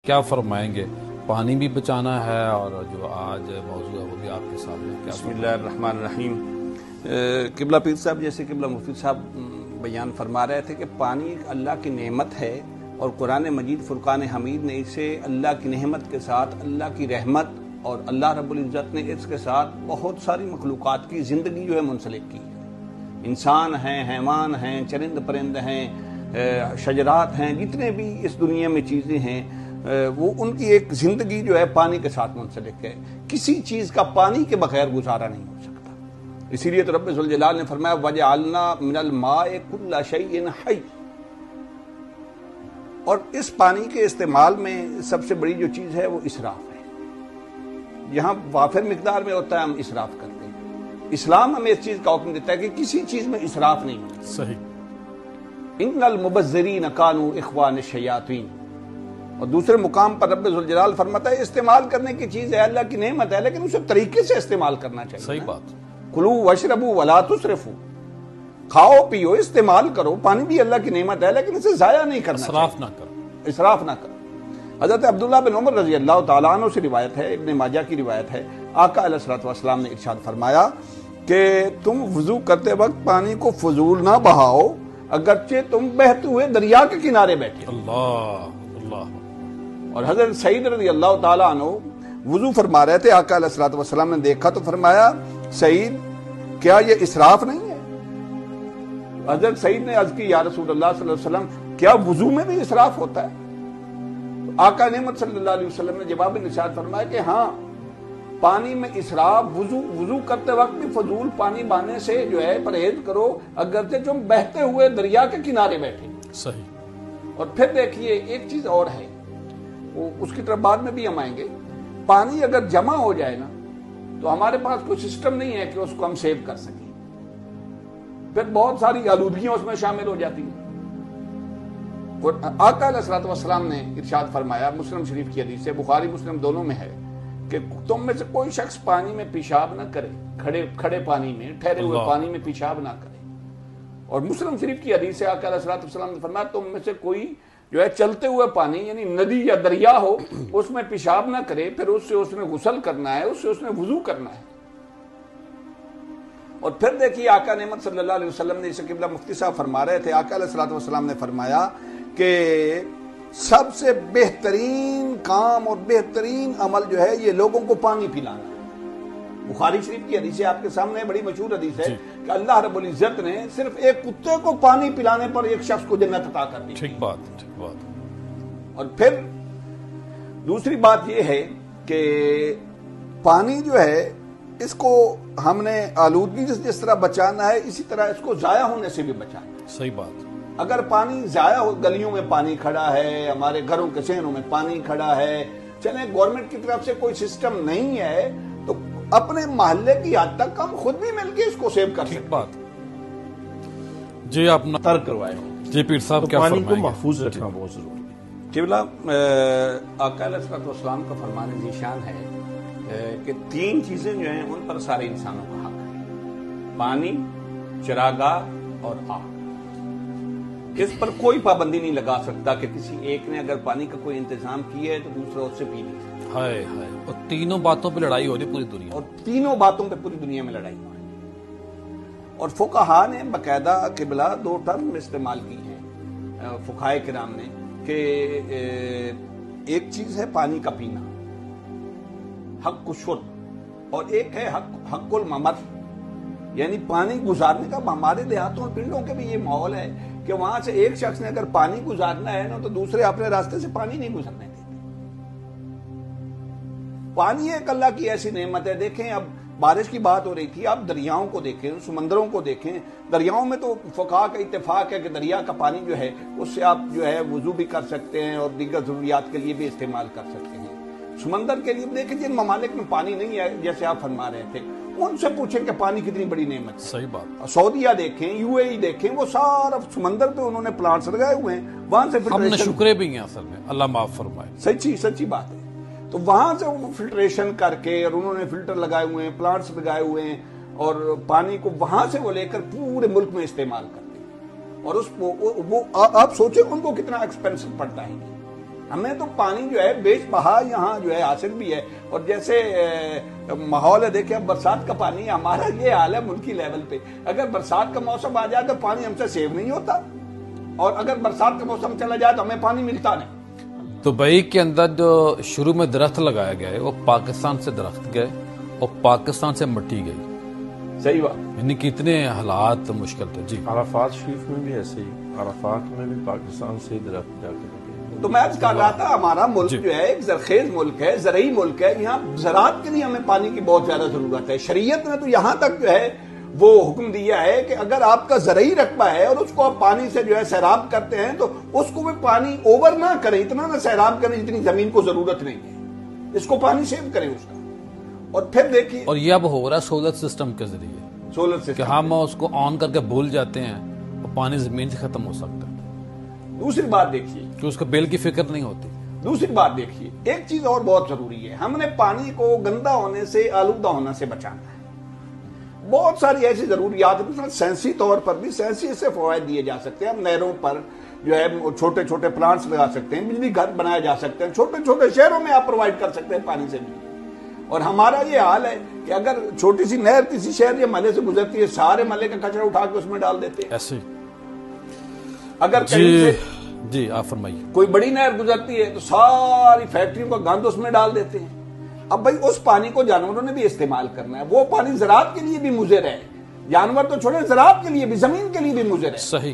کیا فرمائیں گے؟ پانی بھی بچانا ہے اور جو آج موضوع ہے وہ بھی آپ کے سامنے کیا؟ بسم اللہ الرحمن الرحیم۔ قبلہ پیر صاحب جیسے قبلہ مفتی صاحب بیان فرما رہے تھے کہ پانی ایک اللہ کی نعمت ہے، اور قرآن مجید فرقان حمید نے اسے اللہ کی نعمت کے ساتھ اللہ کی رحمت اور اللہ رب العزت نے اس کے ساتھ بہت ساری مخلوقات کی زندگی جو ہے منسلک کی ہے۔ انسان ہیں، حیوان ہیں، چرند پرند ہیں، شجرات ہیں، جتنے بھی اس دنیا میں چیزیں ہیں وہ ان کی ایک زندگی جو ہے پانی کے ساتھ منسلک ہے۔ کسی چیز کا پانی کے بغیر گزارا نہیں ہو سکتا۔ اسی لیے تو رب ذوالجلال نے فرمایا وَجَعَلْنَا مِنَ الْمَاءِ كُلَّ شَيْءٍ حَيٍّ، اور اس پانی کے استعمال میں سب سے بڑی جو چیز ہے وہ اسراف ہے۔ یہاں وافر مقدار میں ہوتا ہے، ہم اسراف کرتے ہیں۔ اسلام ہمیں اس چیز کا حکم دیتا ہے کہ کسی چیز میں اسراف نہیں ہوتا۔ صحیح۔ ان المبذرین کانوا اخوان الشیاطین، اور دوسرے مقام پر رب ذوالجلال فرماتا ہے استعمال کرنے کی چیز ہے، اللہ کی نعمت ہے، لیکن اسے طریقے سے استعمال کرنا چاہیے۔ صحیح بات۔ کلوا واشربوا ولا تسرفوا، کھاؤ پیو استعمال کرو، پانی بھی اللہ کی نعمت ہے لیکن اسے ضائع نہیں کرنا، اسراف نہ کرو، اسراف نہ کرو۔ حضرت عبداللہ بن عمر رضی اللہ تعالیٰ عنہ سے روایت ہے، ابن ماجہ کی روایت ہے، آقا علیہ الصلوۃ والسلام نے ارشاد فرمایا کہ تم وضو کرتے وقت پانی کو فضول نہ بہاؤ، اگرچہ تم بہتے ہوئے دریا کے کنارے بیٹھے۔ اللہ اللہ۔ اور حضرت سعید رضی اللہ تعالیٰ عنہ وضو فرما رہے تھے، آقا علیہ الصلوۃ والسلام نے دیکھا تو فرمایا سعید کیا یہ اسراف نہیں ہے؟ حضرت سعید نے عرض کی یا رسول اللہ صلی اللہ علیہ وسلم کیا وضو میں بھی اسراف ہوتا ہے؟ آقا نعمت صلی اللہ علیہ وسلم نے جواب ارشاد فرمایا کہ ہاں، پانی میں اسراف، وضو کرتے وقت بھی فضول پانی بہانے سے جو ہے پرہیز کرو، اگرچہ تم بہتے ہوئے دریا کے کنارے بیٹھے۔ صحیح۔ اور پھر دیکھیے ایک چیز اور ہے، اس کی طرف بعد میں بھی ہم آئیں گے۔ پانی اگر جمع ہو جائے نا تو ہمارے پاس کوئی سسٹم نہیں ہے کہ اس کو ہم سیو کر سکیں، پھر بہت ساری آلودگیاں اس میں شامل ہو جاتی ہیں۔ آقا علیہ الصلوۃ والسلام نے ارشاد فرمایا، مسلم شریف کی حدیث ہے، بخاری مسلم دونوں میں ہے، کہ تم میں سے کوئی شخص پانی میں پیشاب نہ کرے، کھڑے پانی میں، ٹھہرے ہوئے پانی میں پیشاب نہ کرے۔ اور مسلم شریف کی حدیث ہے، آقا علیہ الصلوۃ والسلام نے فرمایا تم میں سے کوئی جو ہے چلتے ہوئے پانی یعنی ندی یا دریا ہو اس میں پیشاب نہ کرے، پھر اس سے اس نے غسل کرنا ہے، اس سے اس نے وضو کرنا ہے۔ اور پھر دیکھیے آقا نعمت صلی اللہ علیہ وسلم نے، اسے قبلہ مفتی صاحب فرما رہے تھے، آقا علیہ الصلوۃ والسلام نے فرمایا کہ سب سے بہترین کام اور بہترین عمل جو ہے یہ لوگوں کو پانی پلانا ہے۔ بخاری شریف کی حدیث آپ کے سامنے بڑی مشہور حدیث ہے کہ اللہ رب العزت نے صرف ایک کتے کو پانی پلانے پر ایک شخص کو جنت عطا کر دی۔ ٹھیک بات، ٹھیک بات۔ اور پھر دوسری بات یہ ہے کہ پانی جو ہے اس کو ہم نے آلودگی جس طرح بچانا ہے، اسی طرح اس کو ضائع ہونے سے بھی بچانا ہے۔ صحیح بات۔ اگر پانی ضائع ہو، گلیوں میں پانی کھڑا ہے، ہمارے گھروں کے صحنوں میں پانی کھڑا ہے، چلیں گورنمنٹ کی طرف سے کوئی سسٹم نہیں ہے تو اپنے محلے کی حد تک ہم خود بھی مل کے اس کو سیو کر سکتے ہیں۔ ٹھیک بات۔ جی آپ ترک کروائے جی پیر صاحب کیا پانی فرمائیں کو گے؟ محفوظ رکھنا بہت ضروری ہے۔ قبلہ آقا علیہ الصلوۃ والسلام کا فرمان ذیشان ہے کہ تین چیزیں جو ہیں ان پر سارے انسانوں کا حق ہے، پانی، چراگاہ اور آگ۔ اس پر کوئی پابندی نہیں لگا سکتا کہ کسی ایک نے اگر پانی کا کوئی انتظام کیا ہے تو دوسرا اس سے پی نہیں سکتا۔ ہائے ہائے، اور تینوں باتوں پہ لڑائی ہو رہی پوری دنیا، اور تینوں باتوں پہ پوری دنیا میں لڑائی ہو رہی ہے۔ اور فقہا نے باقاعدہ قبلہ دو ٹرم استعمال کی ہیں فقہائے کرام نے کہ ایک چیز ہے پانی کا پینا، حق الشرب، اور ایک ہے حق الممر، یعنی پانی گزارنے کا۔ ہمارے دیہاتوں اور پنڈوں کے بھی یہ ماحول ہے کہ وہاں سے ایک شخص نے اگر پانی گزارنا ہے نا تو دوسرے اپنے راستے سے پانی نہیں گزرنے دیتے۔ پانی ایک اللہ کی ایسی نعمت ہے۔ دیکھیں اب بارش کی بات ہو رہی تھی، آپ دریاؤں کو دیکھیں، سمندروں کو دیکھیں۔ دریاؤں میں تو فقہا کا اتفاق ہے کہ دریا کا پانی جو ہے اس سے آپ جو ہے وضو بھی کر سکتے ہیں اور دیگر ضروریات کے لیے بھی استعمال کر سکتے ہیں۔ سمندر کے لیے دیکھیں جن ممالک میں پانی نہیں ہے، جیسے آپ فرما رہے تھے، ان سے پوچھیں کہ پانی کتنی بڑی نعمت ہے۔ صحیح بات۔ سعودیہ دیکھیں، یو اے ای دیکھیں، وہ سارا سمندر پہ انہوں نے پلانٹس لگائے ہوئے ہیں، وہاں سے ہم نے شکرے بھی ہیں اصل میں، اللہ معاف فرمائے۔ سچی بات ہے۔ تو وہاں سے وہ فلٹریشن کر کے اور انہوں نے فلٹر لگائے ہوئے ہیں، پلانٹس لگائے ہوئے ہیں، اور پانی کو وہاں سے وہ لے کر پورے ملک میں استعمال کرتے ہیں۔ اور اس وہ آپ سوچیں ان کو کتنا ایکسپینسو پڑتا ہے۔ ہمیں تو پانی جو ہے بیش بہا یہاں جو ہے حاصل بھی ہے، اور جیسے ماحول ہے دیکھیں اب برسات کا پانی ہمارا یہ حال ہے ملکی لیول پہ، اگر برسات کا موسم آ جائے تو پانی ہم سے سیو نہیں ہوتا، اور اگر برسات کا موسم چلا جائے تو ہمیں پانی ملتا نہیں۔ دبئی کے اندر جو شروع میں درخت لگایا گیا ہے وہ پاکستان سے درخت گئے اور پاکستان سے مٹی گئی، صحیح بات، یعنی کتنے حالات مشکل تھے۔ جی عرفات شریف میں بھی ایسے ہی، عرفات میں بھی پاکستان سے درخت جا کے لگے۔ تو میں عرض کر رہا تھا ہمارا ملک جو ہے ایک زرخیز ملک ہے، زرعی ملک ہے، یہاں زراعت کے لیے ہمیں پانی کی بہت زیادہ ضرورت ہے۔ شریعت نے تو یہاں تک جو ہے وہ حکم دیا ہے کہ اگر آپ کا زرعی رقبہ ہے اور اس کو آپ پانی سے جو ہے سیراب کرتے ہیں تو اس کو بھی پانی اوور نہ کریں، اتنا نہ سیراب کریں جتنی زمین کو ضرورت نہیں ہے، اس کو پانی سیو کریں اس کا۔ اور پھر دیکھیے، اور یہ اب ہو رہا ہے سولر سسٹم کے ذریعے سولر کہ سسٹم، ہم اس کو آن کر کے بھول جاتے ہیں اور پانی زمین سے ختم ہو سکتا ہے دوسری بات دیکھیے، کہ اس کو بل کی فکر نہیں ہوتی۔ دوسری بات دیکھیے، ایک چیز اور بہت ضروری ہے، ہم نے پانی کو گندا ہونے سے، آلودہ ہونے سے بچانا ہے۔ بہت ساری ایسی ضروریات ہیں، سائنسی طور پر بھی سائنسی اس سے فوائد دیے جا سکتے ہیں۔ ہم نہروں پر جو ہے چھوٹے چھوٹے پلانٹس لگا سکتے ہیں، بجلی گھر بنائے جا سکتے ہیں، چھوٹے چھوٹے شہروں میں آپ پرووائڈ کر سکتے ہیں پانی سے بھی۔ اور ہمارا یہ حال ہے کہ اگر چھوٹی سی نہر کسی شہر یا محلے سے گزرتی ہے، سارے محلے کا کچرا اٹھا کے اس میں ڈال دیتے ہیں۔ ایسے اگر کہیں سے جی آپ فرمائیے۔ کوئی بڑی نہر گزرتی ہے تو ساری فیکٹریوں کا گند اس میں ڈال دیتے ہیں۔ اب بھائی اس پانی کو جانوروں نے بھی استعمال کرنا ہے، وہ پانی زراعت کے لیے بھی مضر ہے، جانور تو چھوڑے زراعت کے لیے بھی، زمین کے لیے بھی مضر ہے۔ صحیح۔